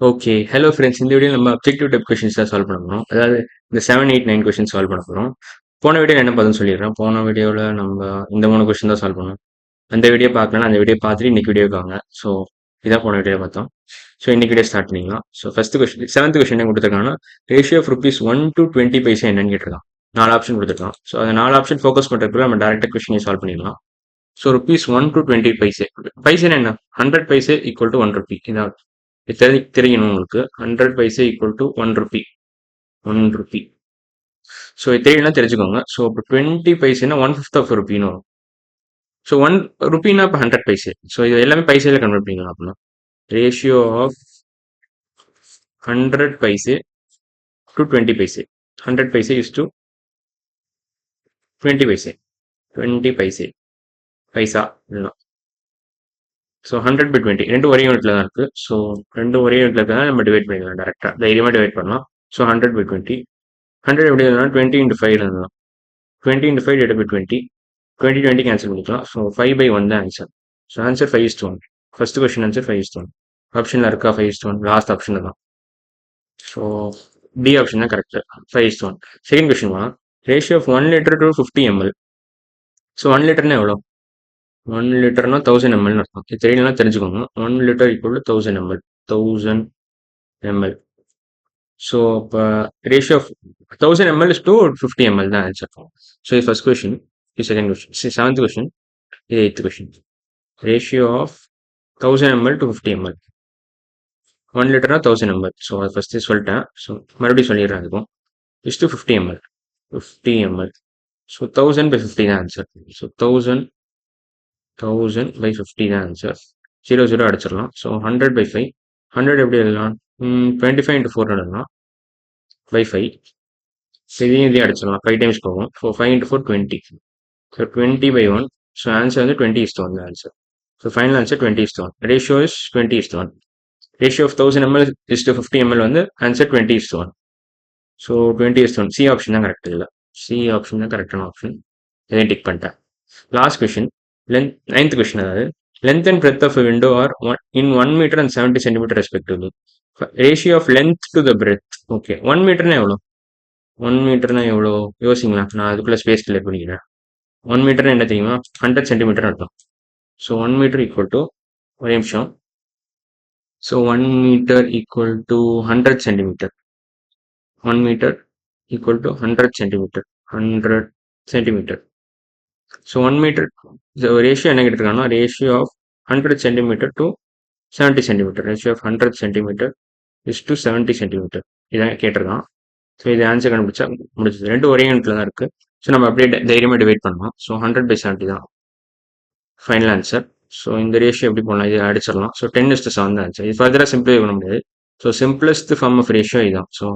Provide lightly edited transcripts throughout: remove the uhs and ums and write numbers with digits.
Okay. Hello friends. இந்த வீடியோல நம்ம அப்ஜெக்டிவ் டைப் கொஸ்டின்ஸ் தான் சால்வ் பண்ண போறோம். அதாவது இந்த 7, 8, 9 கொஸ்டின் சால்வ் பண்ண போறோம். போன வீடியோல என்ன பார்த்தோம்னு சொல்லிடுறேன். போன வீடியோல நம்ம இந்த 3 கொஸ்டின் தான் சால்வ் பண்ணோம். அந்த வீடியோ பார்க்கலன்னா அந்த வீடியோ பார்த்துட்டு இன்னைக்கு வீடியோக்கு வாங்க. ஸோ இதான் போன வீடியோ பார்த்தோம். ஸோ இன்னைக்கு வீடியோ ஸ்டார்ட் பண்ணிக்கலாம். So first question 7th question என்ன கொடுத்துருக்காங்கன்னா, ரேஷியோ ஆஃப் ருபீஸ் 1 to 20 பைசா என்னன்னு கேட்டிருக்கான். 4 ஆப்ஷன் கொடுத்துருக்கான். ஸோ அந்த 4 ஆப்ஷன் ஃபோக்கஸ் பண்ணுறதுக்குள்ள நம்ம டேரக்டாக கொஸ்டினை சால்வ் பண்ணிடலாம். So rupees 1 to 20 paise. பைசேனா என்ன? 100 பைசே ஈக்குவல் டு 1 ருபி. இதான் தெரியணும் உங்களுக்கு. 100 paise equal to 1 rupee. 1 rupee. So இது தெரியலனா தெரிஞ்சுக்கோங்க. ஸோ இப்போ 20 பைசேனா 1/5 ஆஃப் ருபின்னு வரும். ஸோ 1 ருபினா இப்போ 100 பைசே. ஸோ இது எல்லாமே பைசேல கன்வெர்ட் பண்ணிக்கலாம் அப்படின்னா. Ratio of 100 paise to 20 paise. 100 paise is to 20 paise. 20 paise. Paisa இல்லைனா. ஸோ 100 by 20 ரெண்டும் ஒரே யூனிட்ல தான் இருக்கு. ஸோ ரெண்டும் ஒரே யூனிட்ல இருக்கா நம்ம டிவைட் பண்ணிக்கலாம் டேரக்டா. தைரியமா டிவைட் பண்ணலாம். So 100 by 20. 100 எப்படி எழுதலாம்? 20 into 5 எழுதலாம். 20 into 5 divided by 20. 20 20 கேன்சல் பண்ணிக்கலாம். ஸோ 5/1 தான் answer. So answer 5:1. First question answer 5:1. ஆப்ஷன்ல இருக்கா 5:1? லாஸ்ட் ஆப்ஷன்ல தான். ஸோ டி ஆப்ஷன் தான் கரெக்ட். 5:1. செகண்ட் கொஸ்டின் வா. Ratio of 1 liter to 50 ml. So 1 லிட்டர்னா எவ்வளோ? 1 லிட்டர்னா 1000 ml அர்த்தம். இது தெரியலனா தெரிஞ்சுக்கோங்க. 1 litre equal to 1000 ml. 1000 ml. So இப்போ ratio of 1000 ml is to 50 ml தான் ஆன்சர். ஸோ இது ஃபர்ஸ்ட் கொஸ்டின். இது செகண்ட் கொஸ்டின். Seventh question. இது eighth question. Ratio of 1000 ml to 50 ml. 1 லிட்டர்னா 1000 ml. ஸோ அது ஃபர்ஸ்ட் சொல்லிட்டேன். ஸோ மறுபடியும் சொல்லிடுறேன் அதுக்கும். Is to 50 ml. 50 ml. So 1000 by 50 தான் ஆன்சர். ஸோ 1000 by 50 தான் ஆன்சர். 0 0 அடிச்சிடலாம். So 100 by 5. 100 எப்படி எழுதலாம்? 25 into 4 எழுதலாம். by 5. இதையும் அடிச்சிடலாம். 5 டைம்ஸ் போகும். So 5 into 4 20. So 20/1. So answer வந்து 20:1 தான் answer. So final answer 20:1. Ratio is 20:1. Ratio of 1000 ml is to 50 ml வந்து ஆன்சர் 20:1. ஸோ 20:1. சி ஆப்ஷன் தான் கரெக்ட் இல்லை. சி ஆப்ஷன் தான் கரெக்டான ஆப்ஷன். இதையும் டிக் பண்ணிட்டேன். Last question. Ninth question. அதாவது length and breadth of a window are in 1 meter and 70 centimeter respectively. Ratio of length to the breadth. Okay 1 மீட்டர்னா எவ்வளோ? 1 மீட்டர்னா எவ்வளோ யோசிங்களா. நான் அதுக்குள்ள ஸ்பேஸ் கிளியர் பண்ணிக்கிறேன். 1 மீட்டர்னா என்ன தெரியுமா? 100 சென்டிமீட்டர் அர்த்தம். ஸோ 1 மீட்டர் ஈக்குவல் டு ஒரு நிமிஷம். So 1 metre equal to 100 centimetre. 1 metre equal to 100 centimetre. 100 centimetre. So 1 metre ratio என்ன கேட்டிருக்காங்கன்னா, ratio of 100 centimetre to 70 centimetre. Ratio of 100 centimetre is to 70 centimetre. இதான் கேட்டிருக்கான். ஸோ இது ஆன்சர் கண்டுபிடிச்சா முடிச்சது. ரெண்டு ஒரே யூனிட்ல தான் இருக்கு. ஸோ நம்ம அப்படியே தைரியமா டிவைட் பண்ணலாம். ஸோ 100 by 70 தான் ஃபைனல் ஆன்சர். ஸோ இந்த ரேஷியோ எப்படி போடலாம்? இது அடிச்சிடலாம். ஸோ 10:7 தான் ஆன்சர். இது ஃபர்தராக சிம்பிளை பண்ண முடியாது. So simplest form of ratio இதுதான். So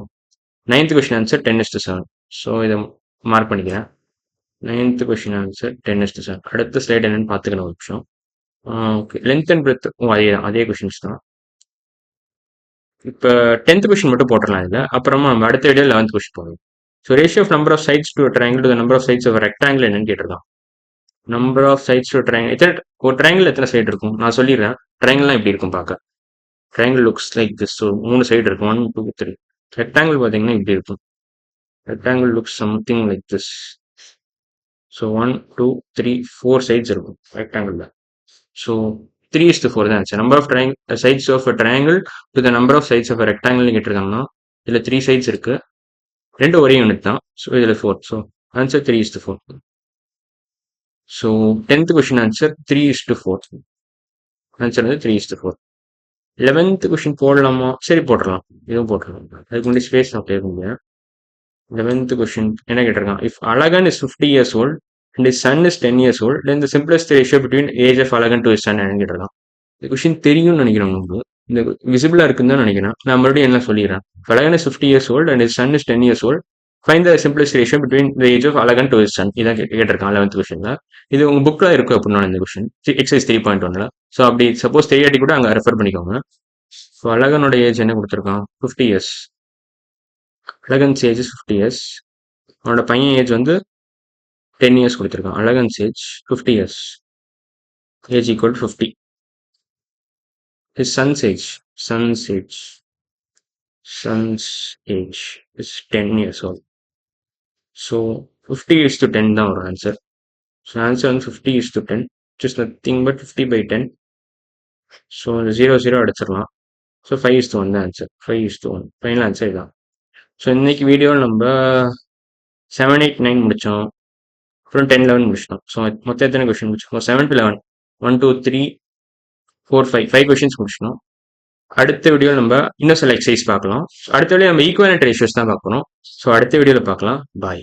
9th question answer 10:7. So இதை மார்க் பண்ணிக்கிறேன். 9th question answer 10:7. அடுத்த ஸ்லைட் என்னன்னு பார்த்துக்கணும் ஒரு நிமிஷம். ஓகே லென்த் அண்ட் பிரெத் அதே தான், அதே கொஸ்டின்ஸ் தான். இப்போ 10th கொஸ்டின் மட்டும் போட்டுடலாம் இதில். அப்புறமா நம்ம அடுத்த வீடியோ 11th கொஸ்டின் போகணும். So ratio of number of sides to triangle to number of sides of rectangle என்னன்னு கேட்டிருக்கான். Number of sides to triangle எத்தனை, ஒரு ட்ரையாங்கிள் எத்தனை சைடு இருக்கும் நான் சொல்லிடுறேன். ட்ரையாங்கிள்லாம் எப்படி இருக்கும் பார்க்க. Triangle looks like this. So 3 side இருக்கும். 1 2 3. ரெக்டாங்கிள் பார்த்தீங்கன்னா இப்படி இருக்கும். Rectangle looks something like this. So 1 2 3 4 sides இருக்கும் ரெக்டாங்கிளில். ஸோ 3:4 தான் answer. Number of sides of triangle to the number of sides of rectangle கேட்டிருக்காங்கன்னா இதில் 3 சைட்ஸ் இருக்கு. ரெண்டு ஒரே யூனிட் தான். ஸோ இதில் 4. So answer 3:4. So 10th question answer 3:4. Answer வந்து 3:4. 11th கொஸ்டின் போடலாமா? சரி போட்டுடலாம். இதுவும் போட்டுடலாம். அதுக்கு முன்னாடி ஸ்பேஸ் நான் கேட்க முடியாது. 11th கொஸ்டின் என்ன கேட்டிருக்கான்? If Azhagan is 50 years old and his son is 10 years old, then the simplest ratio between age of Azhagan to his son என்னன்னு கேட்டிருக்கான். இந்த கொஸ்டின் தெரியும்னு நினைக்கிறேன் உங்களுக்கு. இந்த விசிபிளா இருக்குன்னு தான் நினைக்கிறேன். நான் மறுபடியும் என்ன சொல்லிடுறேன். அழகன் is 50 years old and his son is 10 years old. Find the simplest ratio between the age of Azhagan to his son. இதான் கேட்டிருக்கான் 11th கொஸ்டின்ல. இது உங்க புக்ல இருக்கு அப்படின்னு இந்த கொஸ்டின் எக்ஸைஸ் 3.1ல. ஸோ அப்படி சப்போஸ் தெரியாட்டி கூட அங்கே ரெஃபர் பண்ணிக்கோங்க. ஸோ அழகனோட ஏஜ் என்ன கொடுத்துருக்கான்? 50 years. அழகன்ஸ் age 50 years. அவனோட பையன் ஏஜ் வந்து 10 years கொடுத்துருக்கான். Azhagan's age 50 years. Age equal 50. His son's age. son's age is 10 years old. So 50:10 தான் வரும் ஆன்சர். ஸோ ஆன்சர் வந்து 50:10, which is nothing but 50/10. So 0 அடிச்சிடலாம். ஸோ 5:1 தான் ஆன்சர். 5:1 ஃபைனல் ஆன்சர் இதான். ஸோ இன்னைக்கு வீடியோவில் நம்ம 7, 8, 9 முடித்தோம். அப்புறம் 10, 11 முடிச்சிட்டோம். ஸோ மொத்தம் எத்தனை கொஸ்டின் முடிச்சிருக்கோம்? 7 to 11, 1, 2, 3, 4, 5 கொஸ்டின்ஸ் முடிச்சிட்டோம். அடுத்த வீடியோவில் நம்ம இன்னும் சில எக்ஸசைஸ் பார்க்கலாம். அடுத்த வீடியோ நம்ம ஈக்குவலன்ட் ரேஷியோஸ் தான் பார்க்கணும். ஸோ அடுத்த வீடியோவில் பார்க்கலாம். பாய்.